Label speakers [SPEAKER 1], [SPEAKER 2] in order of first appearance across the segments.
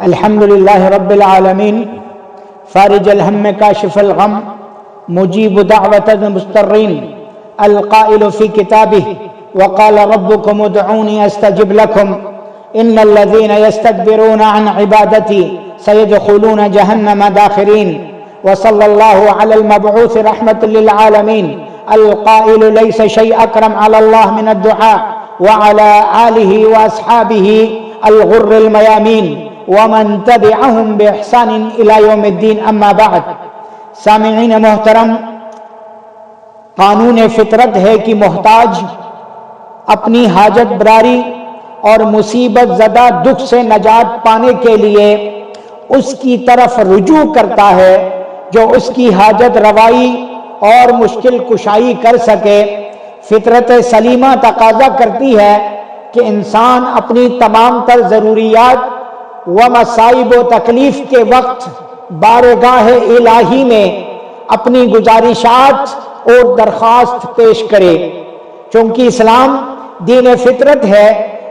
[SPEAKER 1] الحمد لله رب العالمين فارج الهم كاشف الغم مجيب دعوة المضطرين القائل في كتابه وقال ربكم ادعوني استجب لكم ان الذين يستكبرون عن عبادتي سيدخلون جهنم داخرين وصلى الله على المبعوث رحمة للعالمين القائل ليس شيء أكرم على الله من الدعاء وعلى آله وأصحابه الغر الميامين ومن تبعهم بإحسان إلى يوم الدين اما بعد۔ سامعین محترم، قانون فطرت ہے کہ محتاج اپنی حاجت براری اور مصیبت زدہ دکھ سے نجات پانے کے لیے اس کی طرف رجوع کرتا ہے جو اس کی حاجت روائی اور مشکل کشائی کر سکے۔ فطرت سلیمہ تقاضا کرتی ہے کہ انسان اپنی تمام تر ضروریات و مصائب و تکلیف کے وقت بارگاہ الہی میں اپنی گزارشات اور درخواست پیش کرے۔ چونکہ اسلام دین فطرت ہے،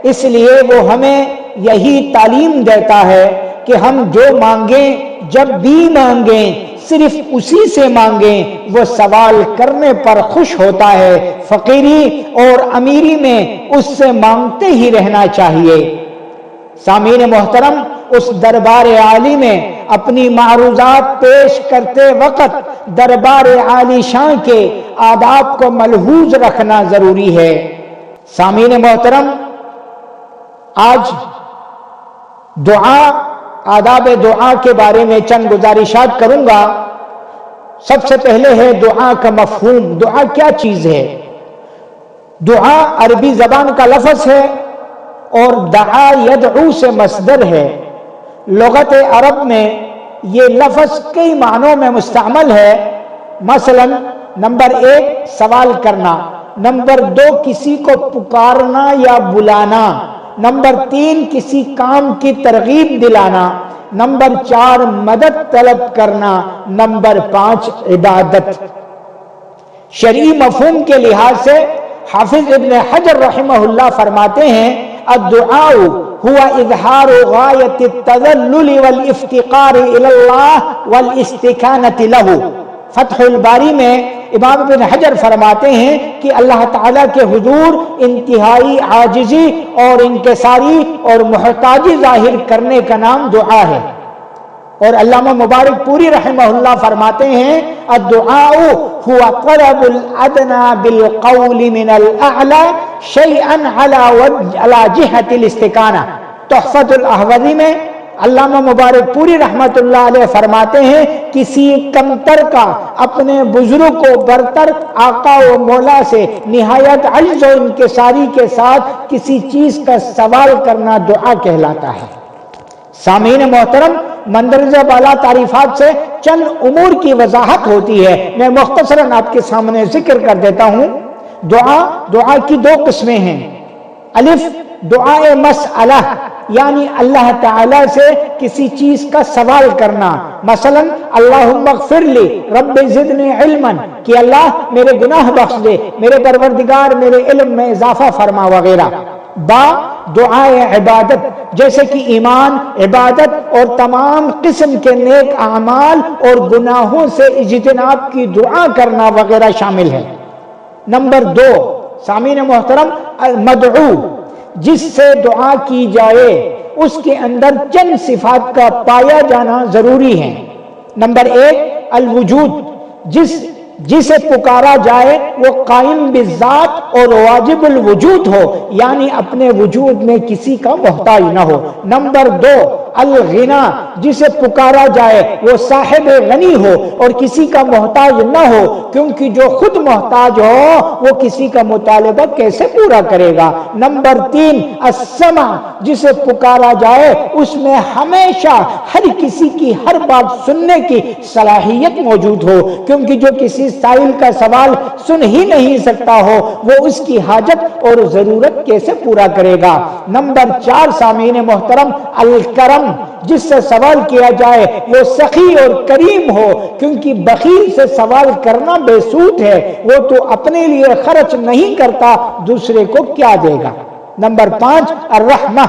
[SPEAKER 1] اس لیے وہ ہمیں یہی تعلیم دیتا ہے کہ ہم جو مانگیں، جب بھی مانگیں، صرف اسی سے مانگیں۔ وہ سوال کرنے پر خوش ہوتا ہے، فقیری اور امیری میں اس سے مانگتے ہی رہنا چاہیے۔ سامعین محترم، اس دربار عالی میں اپنی معروضات پیش کرتے وقت دربار عالی شان کے آداب کو ملحوظ رکھنا ضروری ہے۔ سامعین محترم، آج آداب دعا کے بارے میں چند گزارشات کروں گا۔ سب سے پہلے ہے دعا کا مفہوم۔ دعا کیا چیز ہے؟ دعا عربی زبان کا لفظ ہے اور دعا یدعو سے مصدر ہے۔ لغت عرب میں یہ لفظ کئی معنوں میں مستعمل ہے۔ مثلا نمبر 1 سوال کرنا، نمبر 2 کسی کو پکارنا یا بلانا، نمبر 3 کسی کام کی ترغیب دلانا، نمبر 4 مدد طلب کرنا، نمبر 5 عبادت۔ شرعی مفہوم کے لحاظ سے حافظ ابن حجر رحمہ اللہ فرماتے ہیں الدعاء هو اظہار غایت التذلل والافتقار الى اللہ والاستکانۃ له۔ فتح الباری میں امام ابن حجر فرماتے ہیں کہ اللہ تعالیٰ کے حضور انتہائی عاجزی اور انکساری اور محتاجی ظاہر کرنے کا نام دعا ہے۔ اور علامہ مبارک پوری رحمہ اللہ فرماتے ہیں الدعاء هو طلب الادنى بالقول من الاعلى شيئا على جهة الاستکانہ۔ تحفۃ الاحوذی میں علامہ مبارک پوری رحمت اللہ علیہ فرماتے ہیں کسی کمتر کا اپنے بزرگ کو برتر آقا و مولا سے نہایت عجز و انکساری کے ساتھ کسی چیز کا سوال کرنا دعا کہلاتا ہے۔ سامعین محترم، مندرجہ بالا تعریفات سے چند امور کی وضاحت ہوتی ہے، میں مختصراً آپ کے سامنے ذکر کر دیتا ہوں۔ دعا کی 2 قسمیں ہیں۔ الف دعائے مسئلہ، یعنی اللہ تعالیٰ سے کسی چیز کا سوال کرنا۔ مثلا اللہم اغفر لی رب زدنی علما، کہ اللہ میرے گناہ بخش دے، میرے پروردگار میرے علم میں اضافہ فرما وغیرہ۔ با دعائے عبادت، جیسے کہ ایمان، عبادت اور تمام قسم کے نیک اعمال اور گناہوں سے اجتناب کی دعا کرنا وغیرہ شامل ہے۔ نمبر 2 سامعین محترم المدعو، جس سے دعا کی جائے اس کے اندر چند صفات کا پایا جانا ضروری ہے۔ نمبر 1 الوجود، جسے پکارا جائے وہ قائم بالذات اور واجب الوجود ہو، یعنی اپنے وجود میں کسی کا محتاج نہ ہو۔ نمبر 2 الغنا، جسے پکارا جائے وہ صاحب غنی ہو اور کسی کا محتاج نہ ہو، کیونکہ جو خود محتاج ہو وہ کسی کا مطالبہ کیسے پورا کرے گا۔ نمبر 3 السمع، جسے پکارا جائے اس میں ہمیشہ ہر کسی کی ہر بات سننے کی صلاحیت موجود ہو، کیونکہ جو کسی سائل کا سوال سن ہی نہیں سکتا ہو وہ اس کی حاجت اور ضرورت کیسے پورا کرے گا۔ نمبر 4 سامعین محترم الکرم، جس سے سوال کیا جائے وہ سخی اور کریم ہو، کیونکہ بخیل سے سوال کرنا بے سود ہے، وہ تو اپنے لیے خرچ نہیں کرتا، دوسرے کو کیا دے گا۔ نمبر 5 الرحمہ،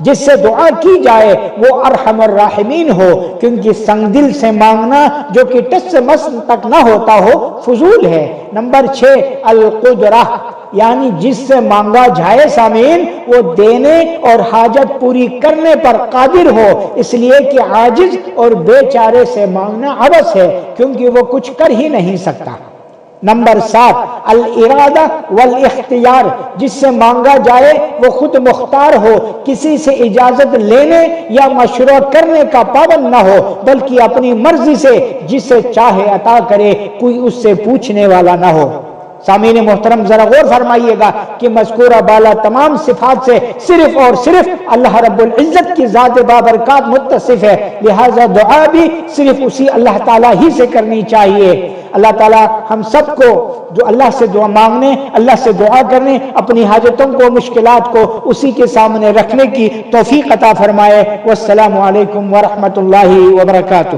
[SPEAKER 1] جس سے دعا کی جائے وہ ارحم الراحمین ہو، کیونکہ سنگ دل سے مانگنا جو کہ ٹس سے مس تک نہ ہوتا ہو فضول ہے۔ نمبر 6 القدرہ، یعنی جس سے مانگا جائے سامعین وہ دینے اور حاجت پوری کرنے پر قادر ہو، اس لیے کہ عاجز اور بے چارے سے مانگنا عبث ہے کیونکہ وہ کچھ کر ہی نہیں سکتا۔ نمبر 7 الارادہ والاختیار، جس سے مانگا جائے وہ خود مختار ہو، کسی سے اجازت لینے یا مشورہ کرنے کا پابند نہ ہو، بلکہ اپنی مرضی سے جسے چاہے عطا کرے، کوئی اس سے پوچھنے والا نہ ہو۔ سامعین محترم ذرا غور فرمائیے گا کہ مذکورہ بالا تمام صفات سے صرف اور صرف اللہ رب العزت کی ذات بابرکات متصف ہے، لہذا دعا بھی صرف اسی اللہ تعالیٰ ہی سے کرنی چاہیے۔ اللہ تعالیٰ ہم سب کو جو اللہ سے دعا مانگنے، اللہ سے دعا کرنے، اپنی حاجتوں کو، مشکلات کو اسی کے سامنے رکھنے کی توفیق عطا فرمائے۔ والسلام علیکم ورحمۃ اللہ وبرکاتہ۔